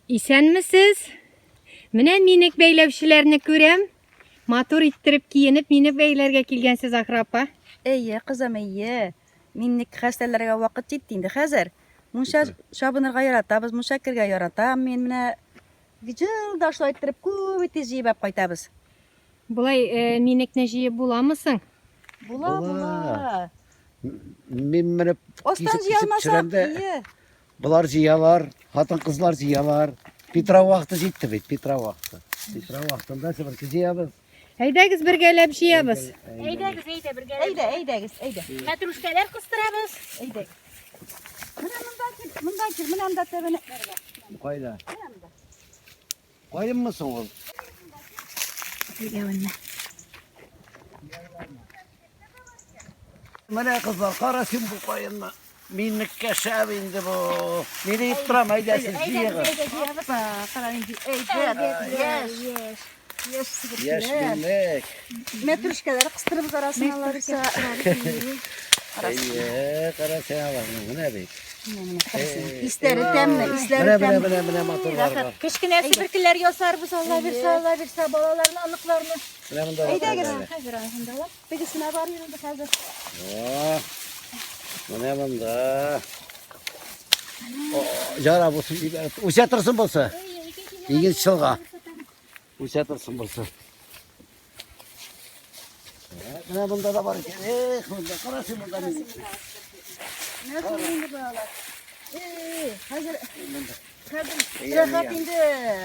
Исәнмесез? Менә минек бәйләүчеләрне күрәм. Матур иттереп киенеп, мине бәйләргә килгәнсез ахры апа. Әйе, кызым, әйе. Минек хәстәләргә вакыт җитте инде хәзер. Мунча чабынырга яратабыз, мунча кергә яратам. Мен менә гыҗылда шулай иттереп күп ите җыеп кайтабыз. Булай минекне җыеп буламысың? Була. Мен менеп Остан җыялмасам, әйе. Булар җыялар, хатын-кызлар җыялар. Петра вакыты җитте бит, Петра вакыты. Петра вакытында себер җыябыз. Әйдәгез бергәләп җыябыз. Әйдәгез, бергәләп. Әйдә. Мәтрүшкәләр кыстырабыз. Әйдә. Монда кил, монда тәбәне. Кайда? Кайдымы соң ул? Менә кызлар, кара син бу кайынны. Минеккә шәп инде бу. Мин дип торам, әйдә сез җыягыз. Кара инде. Әйдә. Яшь минек. Мәтрүшкәләр кыстырып арасына аларса. Әйе, кара син аларны, менә бит. Исләре тәмле, исләре тәмле. Менә матурлар бар. Кечкенә себеркеләр ясарбыз, Алла бирсә, балаларны, аныкларны. Менә монда. Әйдәгез. Хәзер анда ала. Тегесенә бар инде хәзер. Менә монда. Жара булсын, үсә торсын булса. Игенче чылга. Үсә торсын булса. Менә монда да бар икән. Монда карасы монда. Нәрсә инде балалар? Хәзер рәхәт инде.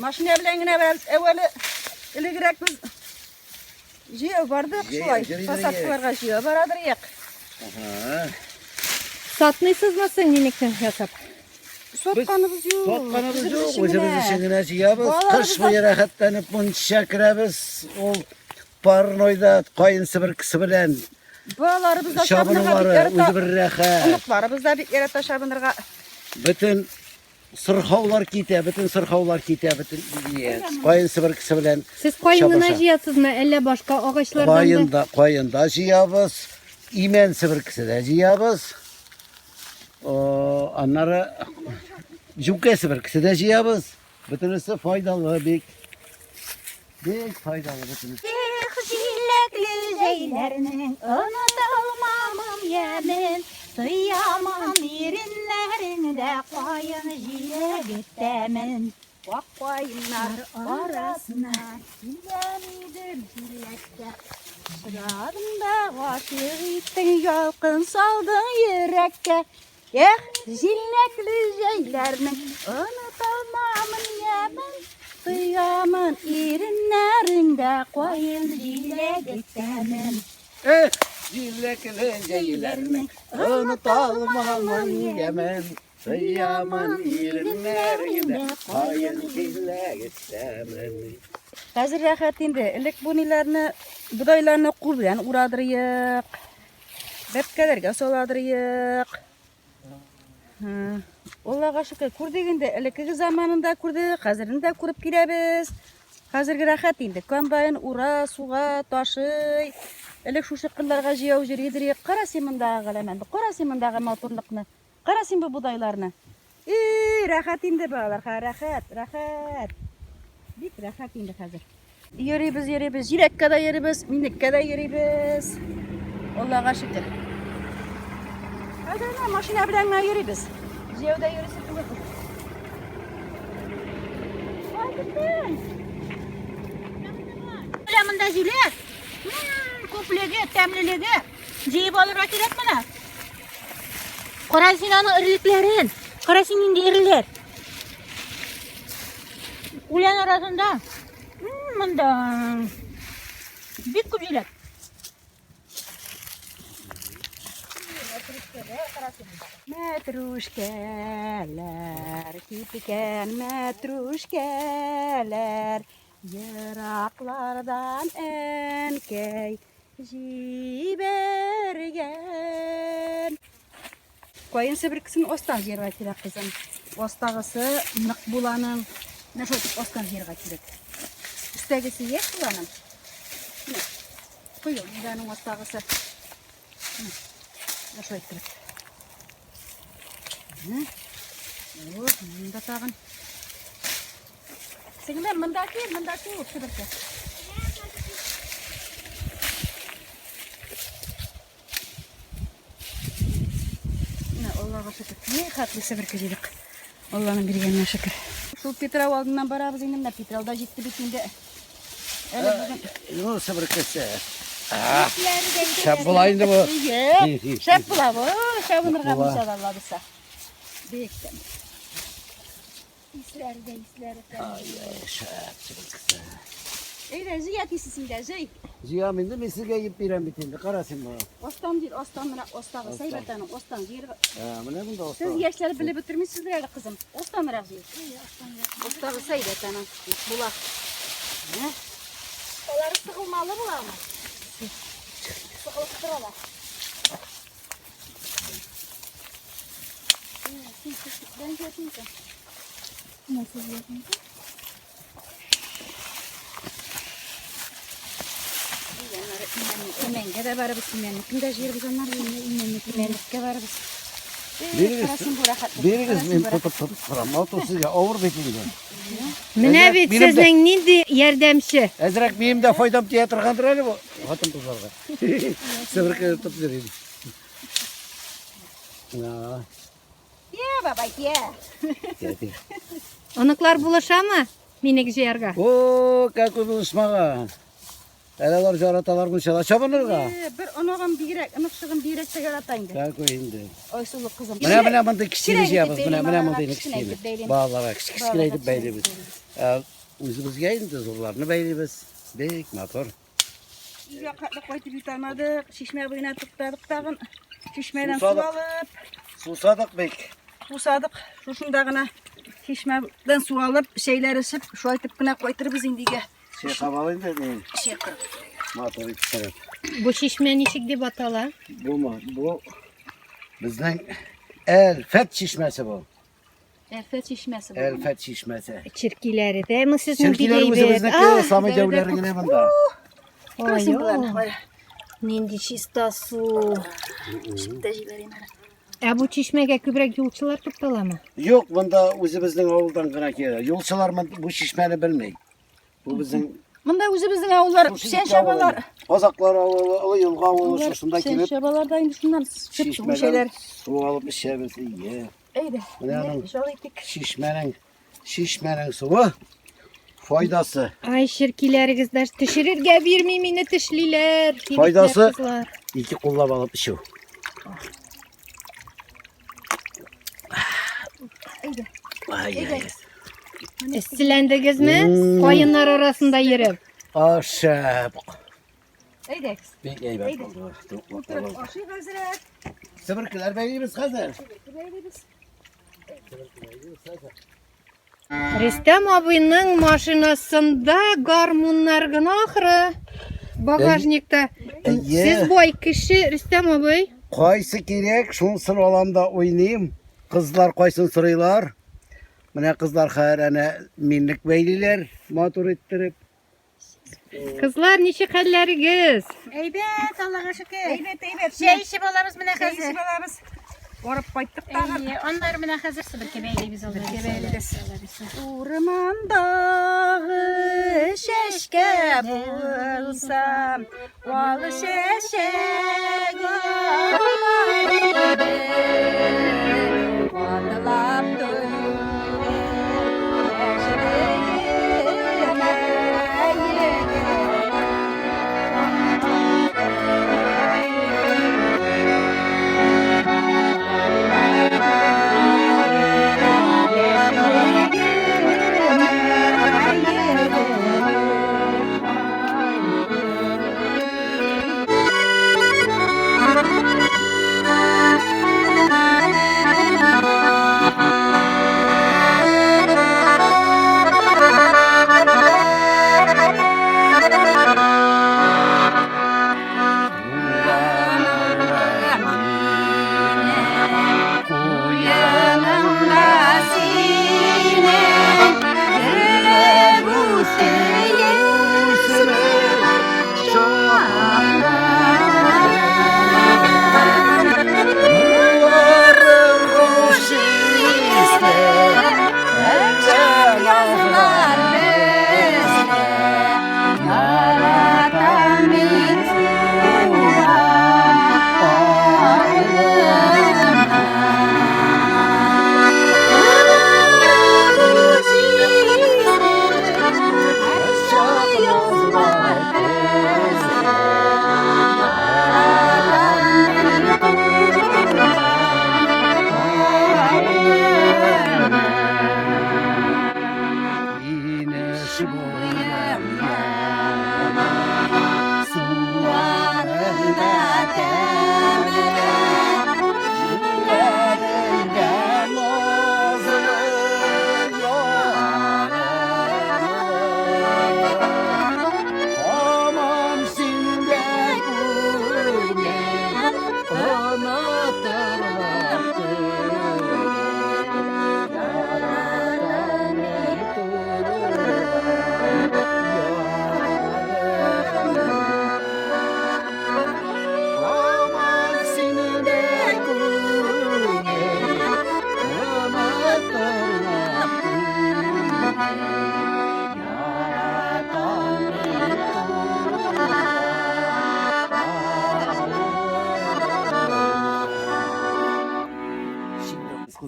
Машина белән генә әвәле элегрәк без җыяу бардык шулай. Посадкаларга җыяу барадыр. Сатмыйсызмы соң минекне ясап? Сотканыбыз юк. Сотканыбыз юк. Үзебез өчен генә җыябыз. Кыш буе рәхәтләнеп мунча керәбез. Ул парнойда кайын себеркесе белән Балаларыбыз да шабынылары үзе бер рәхәт. Оныкларыбыз да бик ярата шабынырга. Бөтен сырхаулар китә, бөтен кайын себеркесе белән. Сез кайын гына җыясызмы, әллә башка агачлардан да? Кайында җыябыз. Имән себеркесе дә җыябыз. Аннары жүкә себеркесе дә җыябыз. Бөтенесе файдалы бик. Бик файдалы бөтенесе. Җиләкле җәйләрнең онытылмамын ямен, тоямын иреннәреңдә кайын җиләк тәмен. Вак кайыннар Арасына килгән идем җиләккә. арасында гашык иттең, ялкын салдың йөрәккә. Җиләкле җәйләрнең онытылмамын ямен, тоямын иреннәреңдә кайын җиләк тәмен. Җиләкле җәйләрнең онытылмамын ямен, тоямын иреннәреңдә кайын җиләк тәмен. Хәзер рәхәт инде. Элек бу ниләрне, будайларны кул белән урадырыйк. Бәпкәләргә саладырыйк. Аллага шөкер, күрдек инде. Элекке заманында күрдек, хәзерендә күреп киләбез. Хәзерге рәхәт инде. Комбайн ура, суга, ташый. Элек шушы кылларга җыяу җиридер. Кара син мондагы галәмәнне, кара син мондагы матурлыкны. Кара син бу будайларны. Рәхәт инде балалар, рәхәт. Бик рәхәт инде хәзер. Йөрибез, җиләккә дә йөрибез, минеккә дә йөрибез. Аллага шөкер. Хәзер машина белән генә йөрибез. Җәүдә йөрисә түгел. Монда җиләк. Күплеге, тәмлелеге. Җыеп алырга кирәк менә. Кара син аның ирлекләрен. Кара син инде ирләр. Үлән арасында. Монда бик күп җиләк. Мәтрүшкәләр, кипкән мәтрүшкәләр, ераклардан әнкәй җибәргән. Кайын себеркесен остан җыярга кирәк, кызым. Остагысы нык буланың. Нәрсә остан җыярга кирәк. Өстәгесе яшь буланың. Куй, аның остагысы. Нәрсә иттереп. Вот, монда тагын Segine mındaki otururdu. Allah'a şükür. Ne haklıysa bir kızılık. Allah'ın birliğine şükür. Şu Petrov aldığından barabız indim de Petrov'da gitti bütünde. Ne sabır kesse. Şap bulayındı bu. Şap bula bu. Şapınır kalmış Allah bilse. Büyükten. İsleri de. Şap sabır kesse. Eyde ziyat isisinde zey. Ziya mindi misirge yiyip biren bitindi. Karasın mı? Ostan değil, ostan mına ostağı saybetanın ostan değil. Bu ne bunda usta? Siz yaşları bile bitirmişsiniz herhalde kızım. Ostan razı yok. Ostağı saybetanın bulak. Ne? Onları sıkılmalı bulak mı? Sıkılıp durala. Ben yapayım sen. Nasıl yapayım? İmenge de var biz imenlik. Kimde jir biz onlar imenlikke var biz. Biriniz men tutup turam. Otosuzga ovur betinde. Mine bit Benim de- sizning nindi yardımcı. Ezrak miyim de foydam diye turgandır öyle bu. Hatım tuzarga. Sabır kesse tutup vereyim. Ya. Ya baba ya. Geldi. Onuklar bulaşa mı? Minik jerga. Oo, kakı buluşmağa. Elalar jaratalar bunşala çabınırga. Bir onogam birek, ınıkşığım birek de yaratayım de. Kakı indi. Oysuluk kızım. Mene bunda kişilik Kireydi yapız. benim, Mene bana bunda kişilik kişilik. benim. Bağlara kişilik beylimiz. kişilik. Uzumuzga indi zorlarını beylimiz. Bek motor. Uyga katlı koyup yutarmadık. Şişme boyuna tıkladık dağın. Şişmeden su Susadık. alıp. Susadık bek. Susadık. Şuşundağına şişmeden su alıp şeyler ısıp şu aytıp kına koytur biz indiге. Şey kabalıydı ne? Şey kırıp. Motoru taraf. Bu şişmen işik dip atalar. Bu mu? Bu bizden Elfet şişmesi bu. Elfet şişmesi bu. Elfet şişmesi. Çirkileri de mi sizin Çirkilerimizi bileybe? bizdeki Sami devlerinin evinde. Kırasın bulanı. Nindi çista su. Şimdi jibereyim hele. Bu çeşmege kübrek yolçular tuttular mı? Yok bunda bizden avuldan gına geliyor. Yolçular bu şişmeni bilmeyi. Bu bizim Bunda özümüzün avullar, sen şabalar. Kozaklar avulu, yılga avulu, şuşunda Sen kilip şabalarda indi şundan çıktı bu şeyler. şişmeden su alıp işemesi iyi. İyiydi. Yani Şöyle gittik. şişmenin suyu faydası. Ay şirkileri kızlar tışırırga bir mimini tışliler. Faydası- Kızlar. İki kullan alıp işiyor. İyiydi. Ay ay. Silendiniz mi? Koyunlar arasında yürüp. Aşağı. İyiydi. Bir iyi bak. Oturup aşı hazret. Sıvırkılar beğenimiz hazır. Rüstem abinin maşinasında garmunlar gına ahırı. Bagajnikta. Siz boy kişi Rüstem abi. Qaysı gerek, şunsun alanda oynayayım. Kızlar qaysın sıraylar. Mine kızlar xayrana minlik beyliler, motor ettirip. Kızlar nişi halleriniz? Evet Allah'a şükür. Evet. Şey işi bolamız mına hazır. Şey balarız. Varıp bayttık da. İyi, onlar mına hazır sıvır kebeyli biz olur. Kebeyli Urman dağı şeşke bulsam, valı şeşe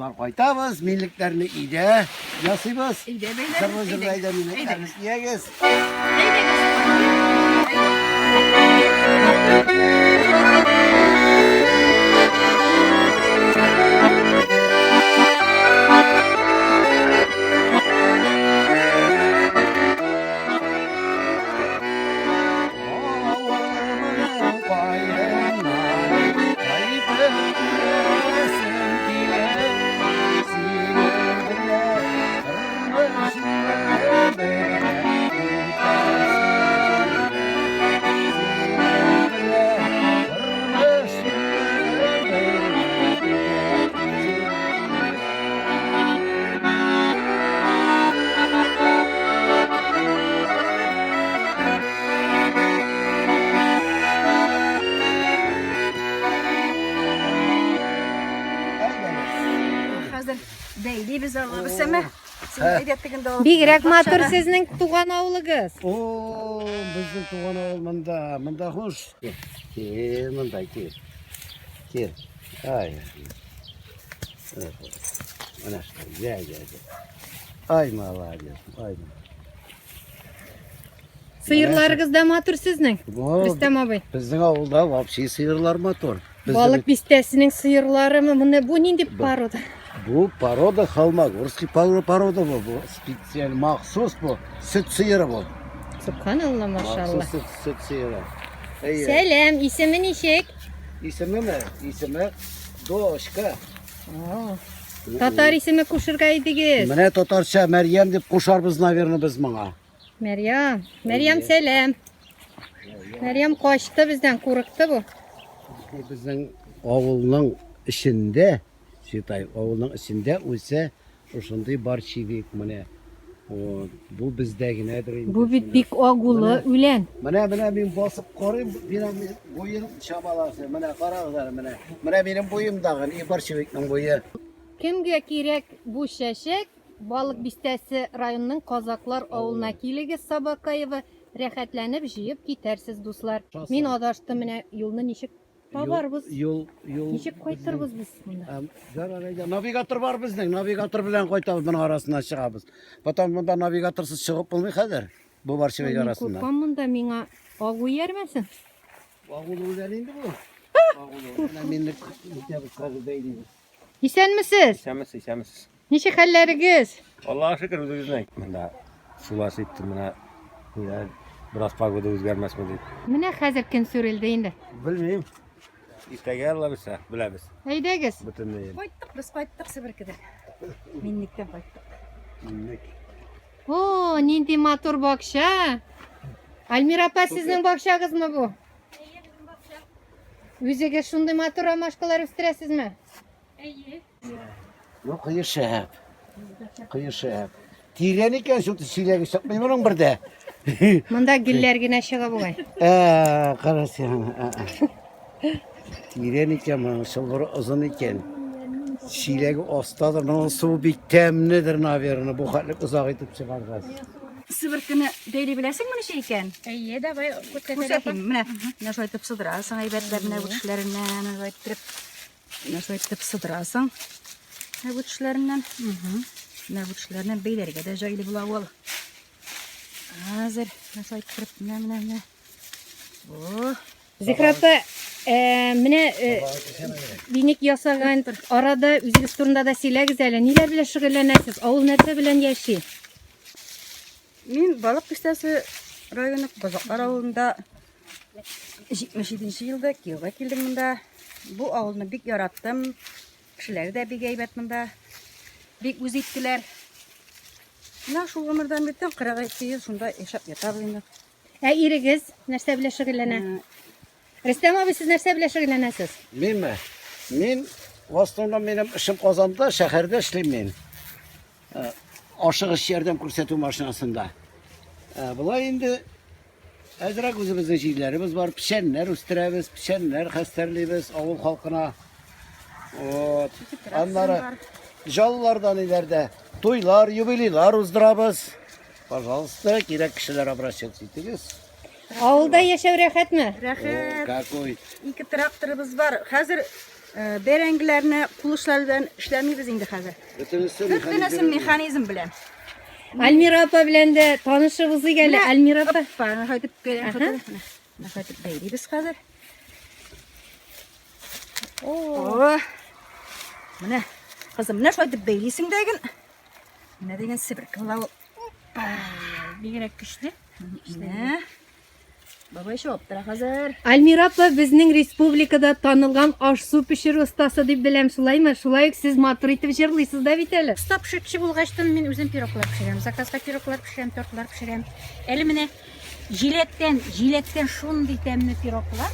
kızlar kaytabız, milliklerini iyide yasıyız. İyide beyler. Sırrı zırrayda milliklerini yiyeceğiz. Hazır deyli biz alırız ama. Sen aydettiginde o. Bigrak matur sizning tuğan avlığız. Oo, bizim tuğan oğul mında hoş. Gel, mında gel. Gel. Ay. Evet. Ana işte, gel. Ay malariya, ay. Sıyırlarınız da matur sizning. Bu Rüstem abi. bizning avulda vapşi sıyırlar motor. Balık bistesinin sıyırları mı? Bu nindi paroda? Bu paroda halmak, Russki paroda bu. Bu spesiyel mahsus bu. Süt sıyırı bu. Subhanallah maşallah. Mahsus süt sıyırı. İyi. Selam, ismin Nişek. İsmi mi? İsmi Doğuşka. Tatar ismi kuşurgaydınız. Mene Tatarça Meryem dep koşarbız naverini biz bana. Meryem selam. Meryem kaçtı bizden, korktu bu. Bizning avulning içinde, Şitay avulning içinde o'sa o'shanday barchivik mene. Bu bizdagi nedir endi? Bu bir bik ogulu ülen. Mana men bosib qarayım, benim boyum şabalası. Mana qaranglar, mana benim boyumdagi barchivikning boyu. Kimge kerek bu şeşek? Balık bistesi rayonunun Kozaklar avuluna keligi Sabakayeva rahatlanıp jiyip gidersiz dostlar. Men adashdim, mene yo'lni nishik tabarбыз. Yol Nishik qaytarбыз biz bunda? Zarar navigator var bizning. Navigator bilan qaytamiz, buning arasidan chiqamiz. Potom bunda navigatorsiz chiqib bo'lmay qadir. Bu barchivik arasida. Qo'rqam bunda menga og'u yermasin. Ağulu endi bu. Ağulu. Ana menni kitap qazı deydi. Esenmisiz? İşemiz. Nishik hallarigiz? Allah'a şükür o'zingizning. Menda sulasib mana biraz pagoda o'zgarmasmi deb. Mana hozir kun so'rildi endi. Bilmayman. İsteganlar esa bilamiz. Haydagiz. Butunlay. Biz qaytdik Sibirkida. Minnikdan qaytdik. Oo, nindi motor bokşa. Almira opa sizning bokshag'izmi bu? O'ziga shunday motor mashqalar o'stirasizmi? Yo'q, qiyshab. Tiren ekan shu tishilarga chiqmayman uning birda. Bunda gullarga nashaga bo'lgan. Qarasang. Tiren ekan, mana shulg'iri uzun ekan. Shilaga ostadir, suv bitamnidir naverini bu xatlik uzoq etib chiqargan. Sibirkini deyli bilasizmi nima şey ekan? Eye de bay Ko'rsatayım. Mana nima shu aytib sidrasan, aybatlarni bu tishlaridan, mana aytib. Nima shu aytib sidrasan. Bu tishlaridan. Mana bu tishlaridan beylarga da joyli bo'ladi. Hozir nima shu aytib mana. Bu Zikrapa mine binik yasagan arada o'zingiz turunda da silagiz hali. Nelar bilan shug'ullanasiz? Avul narsa bilan yashay. men Balık Bistesi rayonu Kozaklar avulunda 77-yılda kuyovga keldim bunda. Bu avulni bek yarattım. Kishilar da bek aybat bunda. Bek o'z etdilar. Mana shu umrdan bitdan 42 yil shunda yashab yotamiz endi. Erigiz narsa bilan shug'ullana. Rüstem abi siz narsa bilan shug'ullanasiz? Menmi? Men Vostonda benim ishim Qozonda, shaharda ishlayman. Oshiq ish yordam ko'rsatuv mashinasida. Bular endi azroq o'zimizning şeylerimiz var. Pişenler o'stiramiz, pişenler xastarlaymiz avul xalqina. Onları jallardan ileride to'ylar, yubileylar uzdıramiz. Пожалуйста, kerak kishilar обращаться etiniz. Avulda yashav rohatmi? Rahat. Какой? 2 traktorimiz var. Hozir Berenglerini kuluçlar bilen işlemiyoruz indi hazır. Bütünüsü mekanizm bilen. Almira apa bilen de tanışığımızı geldi. Almira apa. Bana hadi beren fotoğraf. Hadi beyliyiz hazır. Oo. Mine kızım ne şöyle beylisin degen. Ne degen sibir kılav. Bigirek güçlü. Ne? Baba işi optara hazır. Almira apa bizning respublikada tanılgan aş-su pişir ustası deb bilem, şulaymı? Şulay siz matur etip jırlıysiz da bit әле. Usta pişirtçi bulgaçtan men özüm piroklar pişirem. Zakazga piroklar pişirem, tortlar pişirem. Eli mine jiletten şunday temli piroklar.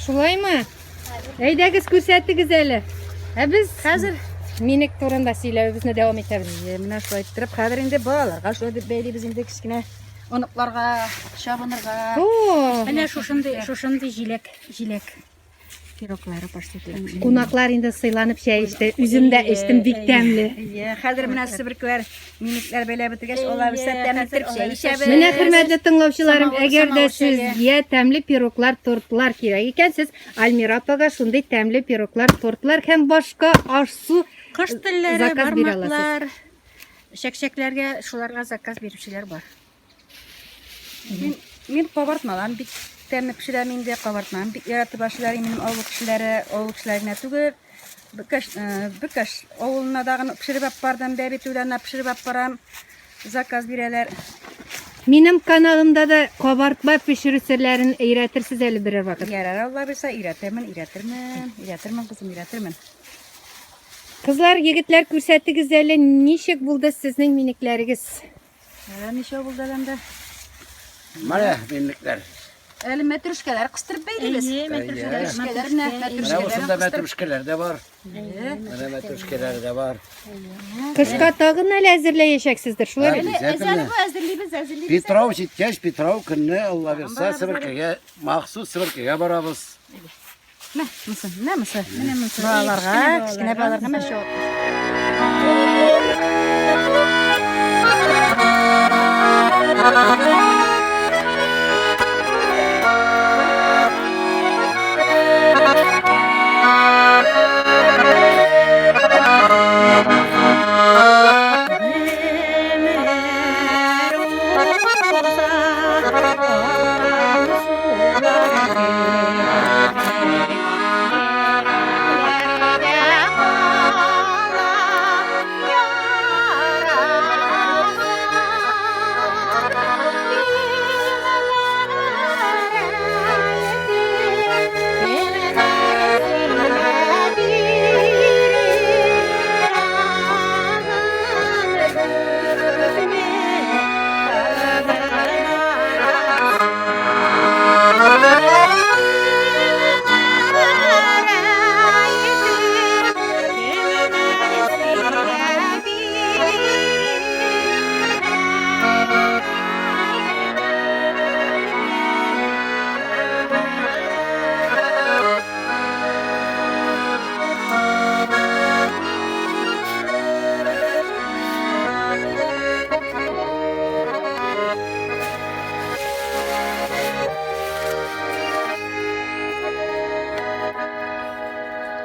Şulaymı? Әйдәгез күрсәтегез әле. Ә biz Hazır. minik турында сөйләвебезне дәвам итәбез. Mine şöyle ettirip hazır indi bağlar. Şöyle beyliyiz indi kiskine. Onuklarga, şabınırga. Oo, Менә шушындай җиләк пироклары паштетләп. кунаклар инде сыйланып чәй içti. Үзем дә içtim, бик тәмле. Hazır mine sibirkler, minikler böyle bitirgeç olar bize temizdir şey işebiz. Менә хөрмәтле тыңлаучыларым, Самовар, әгәр дә самовар сез чәйгә. я тәмле пироглар, тортлар кирәк икән, сез Альмира апага шундый тәмле пироглар, тортлар һәм башка аш-су Кыш телләре, заказ бирә бармаклар, шәкшәкләргә шуларга заказ бирүчеләр бар. Min kabartmadan bit temizlik pişirem indi kabartmam. Bit yaratı başları benim avluk kişilerine tügür. Birkaç oğluna dağını pişirip yapardım, bebi tüylerine pişirip yaparım. Zakaz bireler. Минем каналымда да кабартма пешерү серләрен өйрәтерсез әле берәр вакыт. Yarar Allah bilse iretirmen kızım iretirmen. Кызлар, егетләр, күрсәтегез әле, ничек булды сезнең минекләрегез? Nişe buldu elimde. Mana minikler. Elim metruşkeler kıstırıp beyliyiz. Metruşkeler ne? Mana busunda metruşkeler de var. Mana metruşkeler de var. Кышка тагын әле әзерләячәксездер, шулай бит? Ezeli bu ezdirliyiz. Pitrov җиткәч, Pitrov көнне Алла бирсә Сибиркәгә, махсус Сибиркәгә барабыз. Ne mısın? Ne mısın? Bağlarga, kiçkine bağlarga meşe oldu.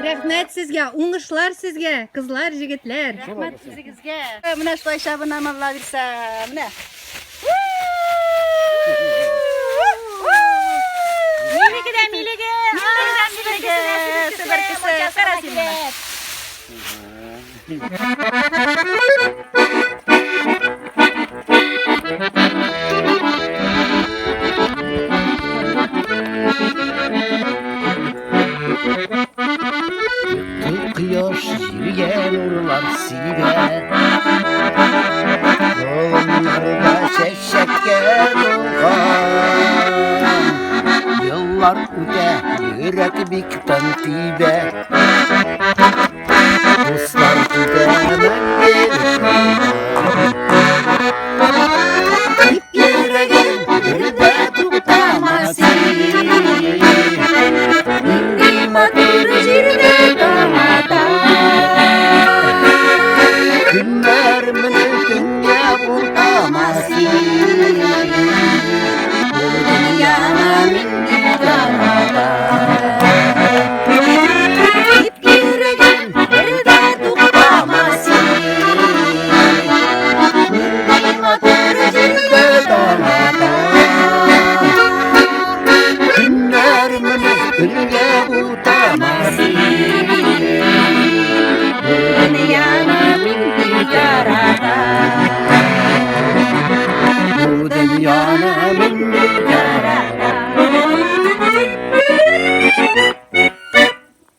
Рәхмәт сезгә, уңышлар сезгә, кызлар, җегетләр. Rahmet sizigizge. Mine şu şabına Allah bilse. Mine. Miligi. Sibirkisi karasıyla. Kıyaş yürüyen uğurlar sibe. Yollarda şeşekke dolgan. Yıllar öte yürek bikten tibe. Dostlar tütemem gelip. Yüreğim yürüde tutamaz. Matur jirde tamata. Günler